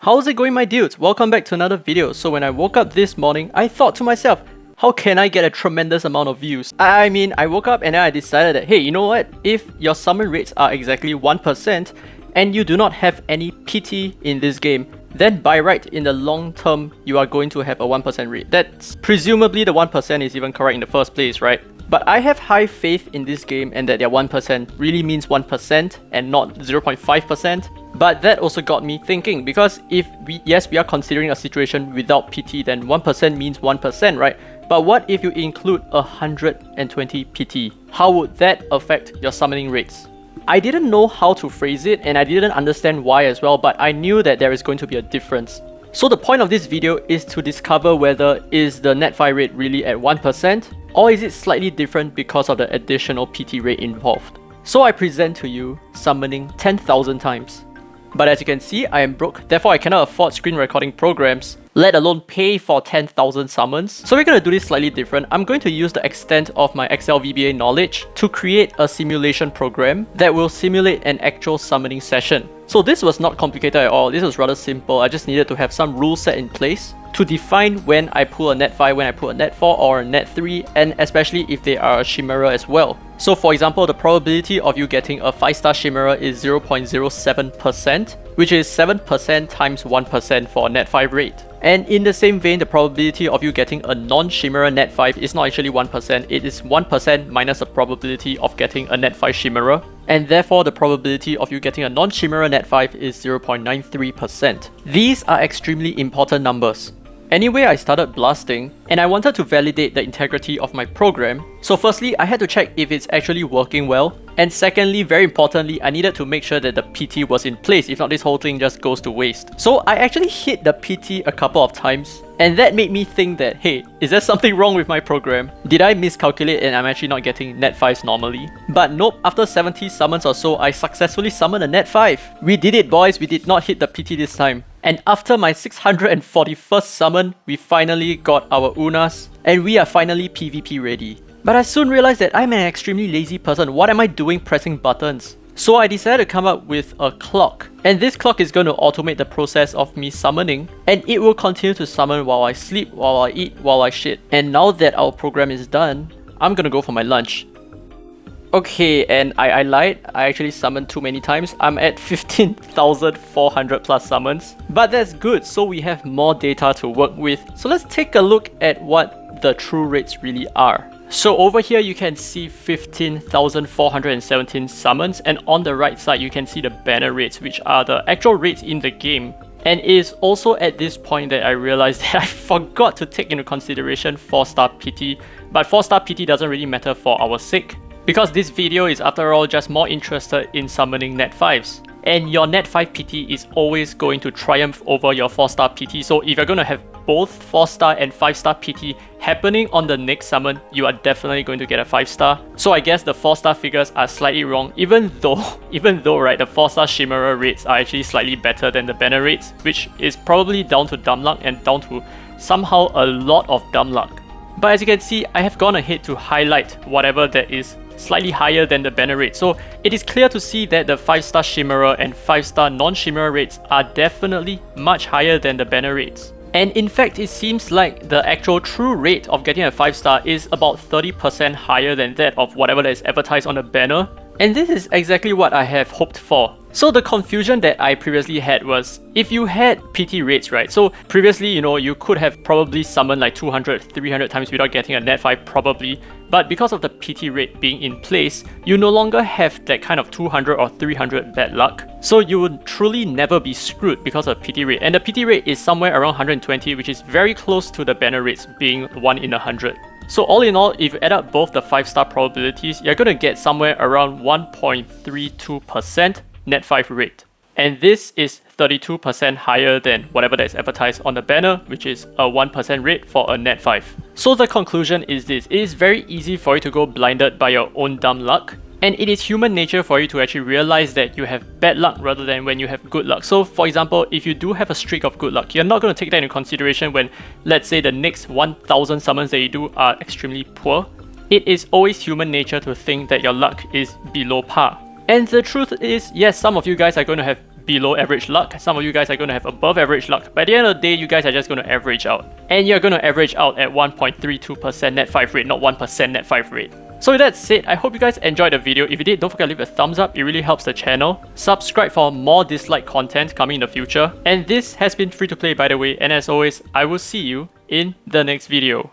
How's it going, my dudes? Welcome back to another video. So when I woke up this morning, I thought to myself, how can I get a tremendous amount of views? I mean, I woke up and then I decided that, hey, you know what? If your summon rates are exactly 1% and you do not have any PT in this game, then by right, in the long term, you are going to have a 1% rate. That's presumably the 1% is even correct in the first place, right? But I have high faith in this game and that their 1% really means 1% and not 0.5%. But that also got me thinking, because if we are considering a situation without PT, then 1% means 1%, right? But what if you include 120 PT? How would that affect your summoning rates? I didn't know how to phrase it and I didn't understand why as well, but I knew that there is going to be a difference. So the point of this video is to discover whether is the net-fi rate really at 1% or is it slightly different because of the additional PT rate involved. So I present to you summoning 10,000 times. But as you can see, I am broke, therefore I cannot afford screen recording programs, let alone pay for 10,000 summons. So we're going to do this slightly different. I'm going to use the extent of my Excel VBA knowledge to create a simulation program that will simulate an actual summoning session. So this was not complicated at all, this was rather simple. I just needed to have some rules set in place to define when I pull a net 5, when I pull a net 4 or a net 3, and especially if they are a Chimera as well. So for example, the probability of you getting a 5-star Chimera is 0.07%, which is 7% times 1% for a net 5 rate. And in the same vein, the probability of you getting a non-Chimera net 5 is not actually 1%, it is 1% minus the probability of getting a net 5 Chimera. And therefore, the probability of you getting a non-Chimera net 5 is 0.93%. These are extremely important numbers. Anyway, I started blasting, and I wanted to validate the integrity of my program. So firstly, I had to check if it's actually working well. And secondly, very importantly, I needed to make sure that the PT was in place, if not this whole thing just goes to waste. So I actually hit the PT a couple of times, and that made me think that, hey, is there something wrong with my program? Did I miscalculate and I'm actually not getting net 5s normally? But nope, after 70 summons or so, I successfully summoned a net 5. We did it, boys, we did not hit the PT this time. And after my 641st summon, we finally got our Unas, and we are finally PvP ready. But I soon realized that I'm an extremely lazy person. What am I doing pressing buttons? So I decided to come up with a clock. And this clock is going to automate the process of me summoning, and it will continue to summon while I sleep, while I eat, while I shit. And now that our program is done, I'm gonna go for my lunch. Okay, and I lied, I actually summoned too many times. I'm at 15,400 plus summons. But that's good, so we have more data to work with. So let's take a look at what the true rates really are. So over here you can see 15,417 summons, and on the right side you can see the banner rates, which are the actual rates in the game. And it is also at this point that I realized that I forgot to take into consideration 4-star PT. But 4-star PT doesn't really matter for our sake, because this video is after all just more interested in summoning net 5s. And your net 5 PT is always going to triumph over your 4-star PT. So if you're going to have both 4-star and 5-star PT happening on the next summon, you are definitely going to get a 5-star. So I guess the 4-star figures are slightly wrong, even though right, the 4-star Chimera rates are actually slightly better than the banner rates, which is probably down to dumb luck and down to somehow a lot of dumb luck. But as you can see, I have gone ahead to highlight whatever that is slightly higher than the banner rate. So it is clear to see that the 5-star Chimera and 5-star non-Chimera rates are definitely much higher than the banner rates. And in fact, it seems like the actual true rate of getting a 5-star is about 30% higher than that of whatever that is advertised on the banner. And this is exactly what I have hoped for. So the confusion that I previously had was, if you had PT rates, right? So previously, you could have probably summoned like 200, 300 times without getting a net 5 probably. But because of the PT rate being in place, you no longer have that kind of 200 or 300 bad luck. So you would truly never be screwed because of PT rate. And the PT rate is somewhere around 120, which is very close to the banner rates being 1 in 100. So all in all, if you add up both the 5-star probabilities, you're going to get somewhere around 1.32% net 5 rate. And this is 32% higher than whatever that is advertised on the banner, which is a 1% rate for a net 5. So the conclusion is this: it is very easy for you to go blinded by your own dumb luck. And it is human nature for you to actually realize that you have bad luck rather than when you have good luck. So for example, if you do have a streak of good luck, you're not going to take that into consideration when, let's say, the next 1,000 summons that you do are extremely poor. It is always human nature to think that your luck is below par. And the truth is, yes, some of you guys are going to have below average luck. Some of you guys are going to have above average luck. By the end of the day, you guys are just going to average out. And you're going to average out at 1.32% net 5 rate, not 1% net 5 rate. So with that said, I hope you guys enjoyed the video. If you did, don't forget to leave a thumbs up. It really helps the channel. Subscribe for more dislike content coming in the future. And this has been Free to Play, by the way. And as always, I will see you in the next video.